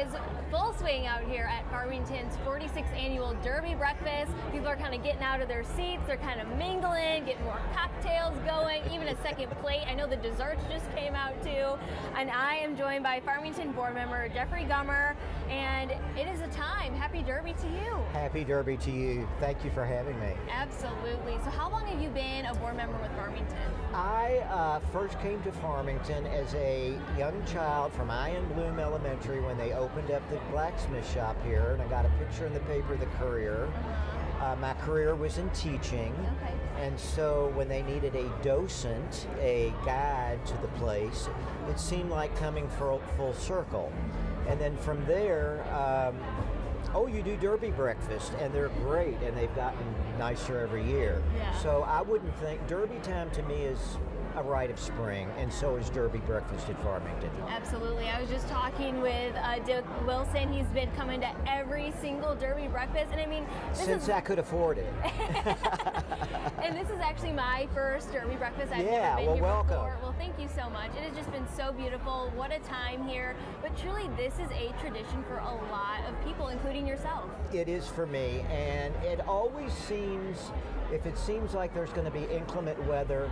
is full swing out here at Farmington's 46th annual Derby Breakfast. People are kind of getting out of their seats, they're kind of mingling, getting more cocktails going, even a second plate. I know the desserts just came out too. And I am joined by Farmington board member Jeffrey Gummer, and it is a time. Happy Derby to you. Happy Derby to you. Thank you for having me. Absolutely. So how long have you been a board member with Farmington? I first came to Farmington as a young child from Iron Bloom Elementary when they opened up the blacksmith shop here, and I got a picture in the paper, The Courier. My career was in teaching, and so when they needed a docent, a guide to the place, it seemed like coming full circle. And then from there, oh, you do Derby breakfast, and they're great, and they've gotten nicer every year. Yeah. So I wouldn't think, Derby time to me is a rite of spring, and so is Derby breakfast at Farmington. Absolutely. I was just talking with Dick Wilson. He's been coming to every single Derby breakfast, and I mean, since I could afford it. And this is actually my first Derby breakfast. I've never been well, here welcome. before. Well, thank you so much. It has just been so beautiful. What a time here. But truly, this is a tradition for a lot of people, including yourself. It is for me, and it always seems, if it seems like there's going to be inclement weather,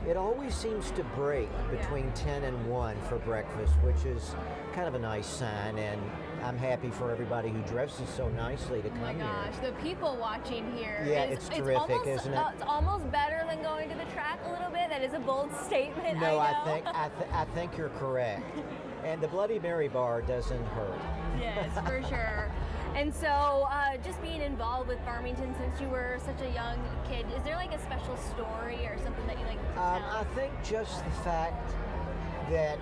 it always seems to break between 10 and 1 for breakfast, which is kind of a nice sign, and I'm happy for everybody who dresses so nicely to come here. Oh my gosh, the people watching here. Yeah, it's terrific, almost, isn't it? It's almost better than going to the track a little bit. That is a bold statement. No, I know. I think you're correct. And the Bloody Mary bar doesn't hurt. Yes, for sure. And so, just being involved with Farmington since you were such a young kid, is there like a special story or something that you like to tell? I think just the fact that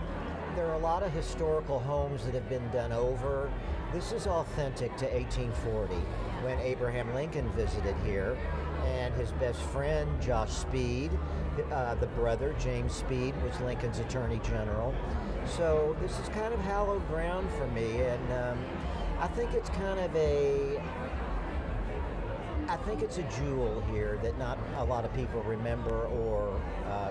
there are a lot of historical homes that have been done over. This is authentic to 1840 when Abraham Lincoln visited here, and his best friend, Josh Speed, the brother, James Speed, was Lincoln's Attorney General. So this is kind of hallowed ground for me, and I think it's kind of I think it's a jewel here that not a lot of people remember or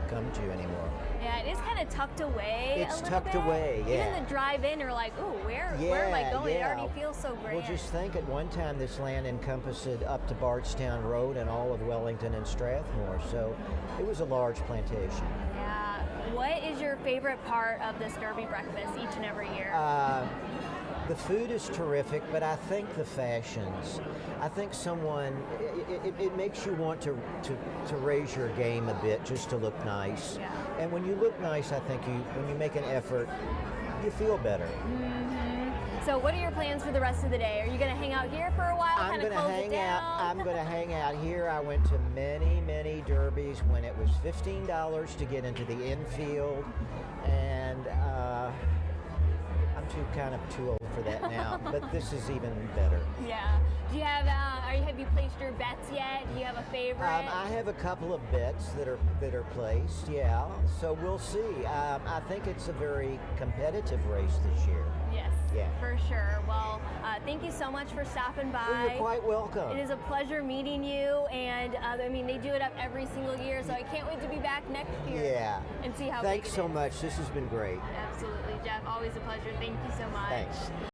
come to anymore. Yeah, it is kind of tucked away. It's a little tucked bit. away, yeah. Even the drive-in, you're like, ooh, where am I going? Yeah. It already feels so grand. Well, just think, at one time this land encompassed up to Bardstown Road and all of Wellington and Strathmore, so it was a large plantation. Yeah. What is your favorite part of this Derby breakfast each and every year? The food is terrific, but I think the fashions. I think it makes you want to raise your game a bit just to look nice. Yeah. And when you look nice, I think when you make an effort, you feel better. Mm-hmm. So what are your plans for the rest of the day? Are you going to hang out here for a while? I'm going to hang out. I'm going to hang out here. I went to many derbies when it was $15 to get into the infield, and I'm too old for that now, but this is even better. Yeah. Do you have have you placed your bets yet? Do you have a favorite? I have a couple of bets that are placed, yeah. So we'll see. I think it's a very competitive race this year. Yes, yeah, for sure. Well, thank you so much for stopping by. Well, you're quite welcome. It is a pleasure meeting you, and I mean, they do it up every single year, so I can't wait to be back next year. Yeah. And see how Thanks big it so is. much. This has been great. Absolutely, Jeff. Always a pleasure. Thank you so much. Thanks.